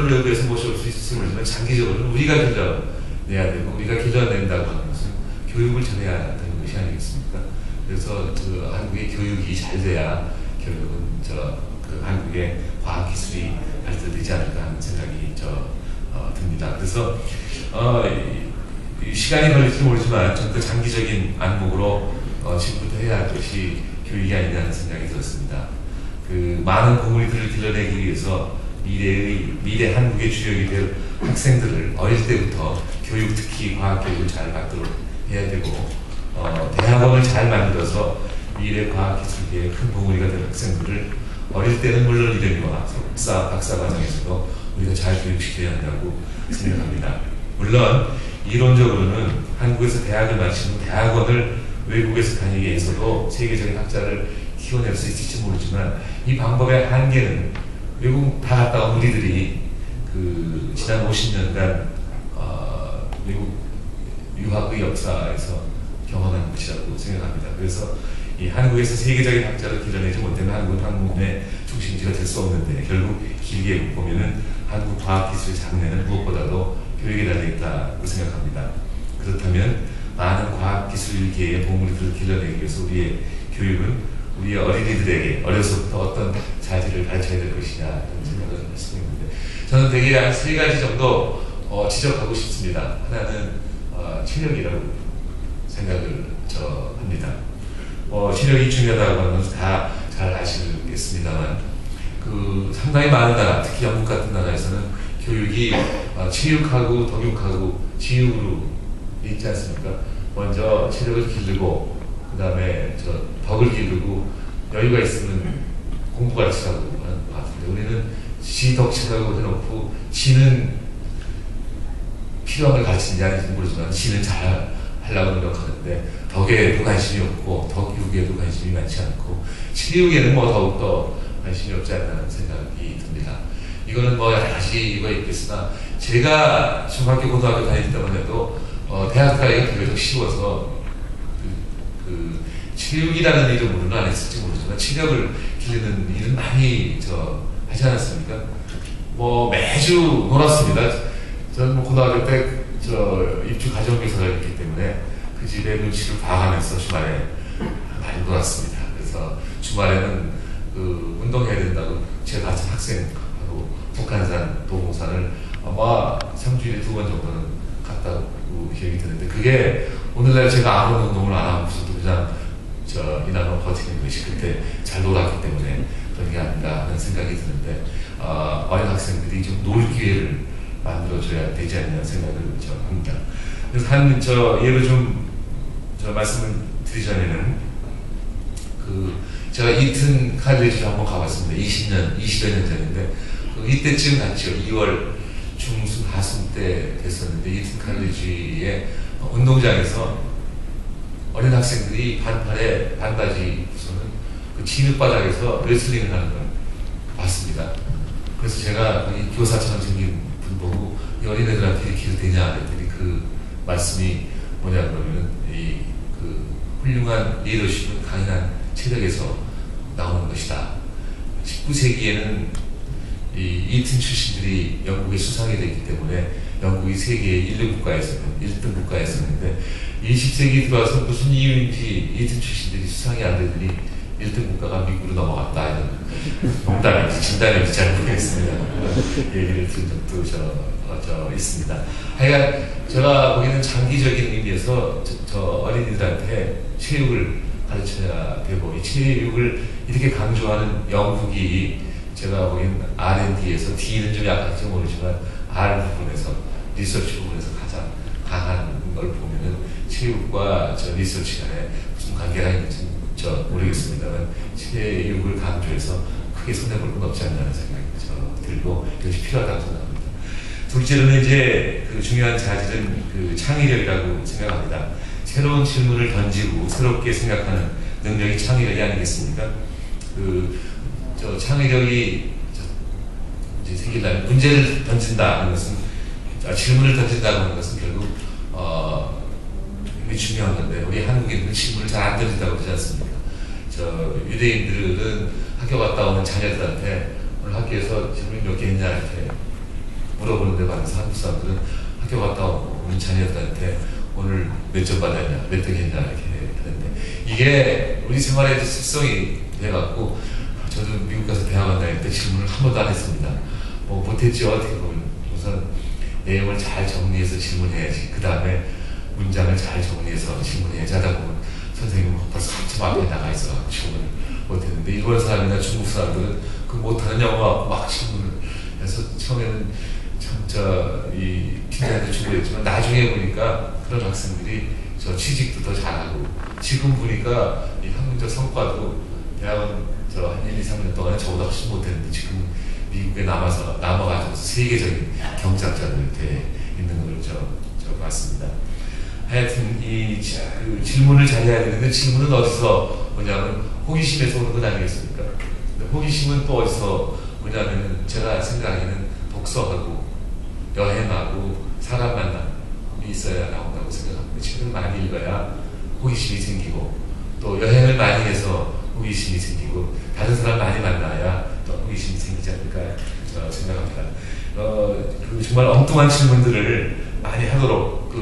인물을 외부에서 모셔올 수 있을지 모르지만 장기적으로는 우리가 길러내야 되고 우리가 길러낸다고 하는 것은 교육을 잘해야 되는 것이 아니겠습니까? 그래서 그 한국의 교육이 잘 돼야 결국은 그 한국의 과학기술이 발달되지 않을까 하는 생각이 듭니다. 그래서 시간이 걸릴지 모르지만 좀 더 장기적인 안목으로 지금부터 해야 할 것이 교육이 아니냐는 생각이 들었습니다. 그 많은 공무리들을 길러내기 위해서 미래 한국의 주역이 될 학생들을 어릴 때부터 교육, 특히 과학교육을 잘 받도록 해야 되고 대학원을 잘 만들어서 미래 과학기술계의 큰 봉우리가 될 학생들을 어릴 때는 물론 이름이와 석사, 박사 과정에서도 우리가 잘 교육시켜야 한다고 생각합니다. 물론 이론적으로는 한국에서 대학을 마치면 대학원을 외국에서 다니기 위해서도 세계적인 학자를 키워낼 수 있을지 모르지만 이 방법의 한계는 외국 다 갔다 온 우리들이 그 지난 50년간 외국 유학의 역사에서 경험한 것이라고 생각합니다. 그래서 이 한국에서 세계적인 학자를 길러내지 못하면 한국은 학문의 중심지가 될 수 없는데 결국 길게 보면은 한국 과학기술의 장래는 무엇보다도 교육에 달려있다고 생각합니다. 그렇다면 많은 과학기술계의 보물들을 길러내기 위해서 우리의 교육은 우리의 어린이들에게 어려서부터 어떤 자질을 가르쳐야 될 것이냐 이런 생각을 하고 있는데 저는 대개 한 3가지 정도 지적하고 싶습니다. 하나는 체력이라고 생각을 합니다. 체력이 중요하다고 하는 것은 다 잘 아시겠습니다만 그 상당히 많은 나라, 특히 영국 같은 나라에서는 교육이 체육하고 독육하고 지육으로 있지 않습니까? 먼저 체력을 기르고 그 다음에 덕을 기르고 여유가 있으면 공부 가르치라고 하는 것 같은데 우리는 지덕체라고 해놓고 지는 필요한 걸 가르치는지 아닌지 모르지만 지는 잘 하려고 노력하는데 덕에도 관심이 없고 덕육에도 관심이 많지 않고 치육에는 더욱더 관심이 없지 않나 생각이 듭니다. 이거는 여러 가지 이유가 있겠으나 제가 중학교 고등학교 다닐 때만 해도 대학 가기가 비교적 쉬워서 체육이라는 이름으로는 안 했을지 모르지만 체력을 기르는 일은 많이 하지 않았습니까? 매주 놀았습니다. 저는 고등학교 때 입주 가정교사가 있기 때문에 그 집에 눈치를 봐가면서 주말에 많이 놀았습니다. 그래서 주말에는 운동해야 된다고 제가 같은 학생하고 북한산, 도봉산을 아마 3주일에 2번 정도는 갔다고 기억이 드는데 그게 오늘날 제가 아무런 운동을 안 하고서도 그냥 이날만 버티는 것이 그때 잘 놀았기 때문에 그런 게 아닌가 하는 생각이 드는데 어린 학생들이 좀 놀 기회를 만들어줘야 되지 않냐 생각을 합니다. 그래서 예를 좀 말씀을 드리기 전에는 제가 이튼 칼리지를 한번 가봤습니다. 20여 년 전인데 이때쯤 갔죠. 2월 중순 하순 때 됐었는데 이튼 칼리지의 운동장에서 어린 학생들이 반팔에 반바지 입고서는 그 진흙바닥에서 레슬링을 하는 걸 봤습니다. 그래서 제가 거기 교사처럼 생긴 분 보고 이 어린애들한테 이렇게 해도 되냐 그랬더니 그 말씀이 뭐냐 그러면은 그 훌륭한 리더십은 강인한 체력에서 나오는 것이다. 19세기에는 이튼 출신들이 영국의 수상이 됐기 때문에 영국이 세계의 1등 국가였었는데 20세기 들어와서 무슨 이유인지 이튼 출신들이 수상이 안 되더니 1등 국가가 미국으로 넘어갔다 이런 농담인지 진담인지 잘 모르겠습니다. 얘기를 들은 적도 있습니다. 하여간 제가 보기에는 장기적인 의미에서 어린이들한테 체육을 가르쳐야 되고 이 체육을 이렇게 강조하는 영국이 제가 보기엔 R&D에서 D는 좀 약할지 모르지만 R 부분에서 리서치 부분에서 가장 강한 걸 보면은 체육과 리서치 간에 무슨 관계가 있는지 모르겠습니다만 체육을 강조해서 크게 손해볼 건 없지 않나는 생각이 들고 이것이 필요하다고 생각합니다. 둘째로는 이제 그 중요한 자질은 창의력이라고 생각합니다. 새로운 질문을 던지고 새롭게 생각하는 능력이 창의력이 아니겠습니까? 창의력이 이제 생기려면 문제를 던진다 하는 것은 질문을 던진다고 하는 것은 결국 굉장히 중요한 건데 우리 한국인들은 질문을 잘 안 던진다고 그러지 않습니까? 유대인들은 학교 갔다 오는 자녀들한테 오늘 학교에서 질문 몇 개 했냐 이렇게 물어보는데 반해서 한국 사람들은 학교 갔다 온 자녀들한테 오늘 몇 점 받았냐, 몇 등 했냐 이렇게 하는데, 이게 우리 생활의 습성이 돼갖고 저도 미국 가서 대학원 다닐 때 질문을 한 번도 안 했습니다. 뭐 못했죠. 어떻게 보면 우선 내용을 잘 정리해서 질문해야지, 그 다음에 문장을 잘 정리해서 질문해야지 하다 보면 선생님은 벌써 한참 앞에 나가 있어 질문을 못했는데, 일본 사람이나 중국 사람들은 그 못하는 영어 막 질문을 해서 처음에는 이 긴장도 주고 했지만 나중에 보니까 그런 학생들이 저 취직도 더 잘하고, 지금 보니까 이 학문적 성과도 대학원 한 1, 2, 3년 동안에 저보다 훨씬 못했는데 지금 미국에 남아가지고 세계적인 경제학자들 돼 있는 걸 저 봤습니다. 하여튼 그 질문을 잘해야 되는데, 질문은 어디서 오냐면 호기심에서 오는 것 아니겠습니까? 근데 호기심은 또 어디서 오냐면 제가 생각하기에는 독서하고 여행하고 사람 만남이 있어야 나온다고 생각합니다. 책을 많이 읽어야 호기심이 생기고, 또 여행을 많이 해서 호기심이 생기고, 다른 사람 많이 만나야 또 호기심이 생기지 않을까 생각합니다. 그 정말 엉뚱한 질문들을 많이 하도록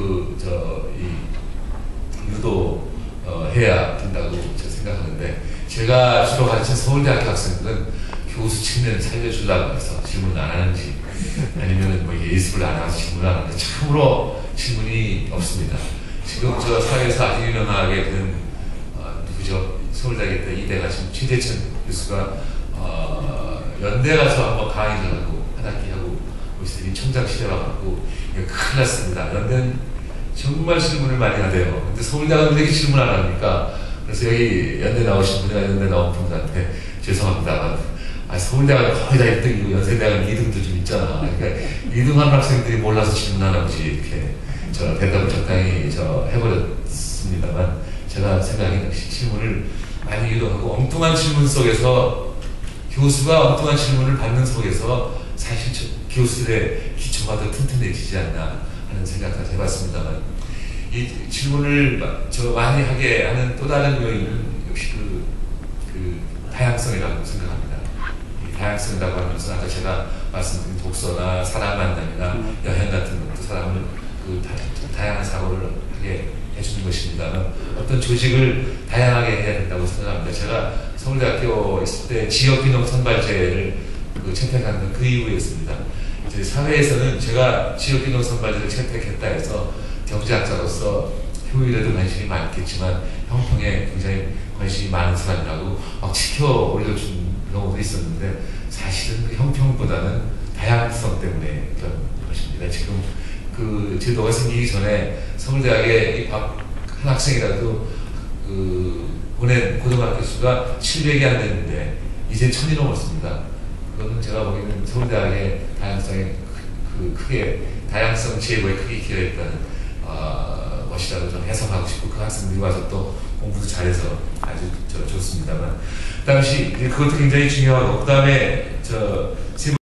유도해야 된다고 생각하는데, 제가 주로 가르친 서울대학교 학생들은 교수 측면을 살려주려고 해서 질문을 안 하는지, 아니면 뭐 예습을 안 하면서 질문을 안 하는지 참으로 질문이 없습니다. 지금 저 사회에서 아주 유명하게 된 누구죠? 서울대학교 때 이대가 지금 최대천 교수가 연대 가서 한번 강의를 하고 한 학기 하고 있으니 청장 시대 와갖고 큰일 났습니다. 연대는 정말 질문을 많이 하대요. 근데 서울대학은 왜 이렇게 질문 안 합니까? 그래서 여기 연대 나오신 분이나 연대 나온 분들한테 죄송합니다. 서울대학은 거의 다 1등이고 연세대학은 2등도 좀 있잖아. 그러니까 2등하는 학생들이 몰라서 질문하나 보지, 이렇게 대답을 적당히 해버렸습니다만, 제가 생각하기엔 역시 질문을 많이 유도하고, 엉뚱한 질문 속에서 교수가 엉뚱한 질문을 받는 속에서 사실 교수들의 기초가 더 튼튼해지지 않나 하는 생각까지 해봤습니다만, 이 질문을 많이 하게 하는 또 다른 요인은 역시 그 다양성이라고 생각합니다. 이 다양성이라고 하면서 아까 제가 말씀드린 독서나 사람 만남이나 여행 같은 것도 사람을 다양한 사고를 하게 해주는 것입니다만, 어떤 조직을 다양하게 해야 된다고 생각합니다. 제가 서울대학교 있을 때 지역균형 선발제를 채택한 건 그 이유였습니다. 이제 사회에서는 제가 지역균형 선발제를 채택했다 해서 경제학자로서 효율에도 관심이 많겠지만 형평에 굉장히 관심이 많은 사람이라고 막 지켜 올려준 경우도 있었는데, 사실은 그 형평보다는 다양성 때문에 그런 것입니다. 지금 그 제도가 생기기 전에 서울대학에 한 학생이라도 보낸 고등학교 수가 700이 안 됐는데 이제 1000이 넘었습니다. 그거는 제가 보기에는 서울대학의 다양성에 크게 다양성 제고에 크게 기여했다는 것이라고 좀 해석하고 싶고, 그 학생들이 와서 또 공부도 잘해서 아주 좋습니다만, 그 당시 그것도 굉장히 중요하고, 그 다음에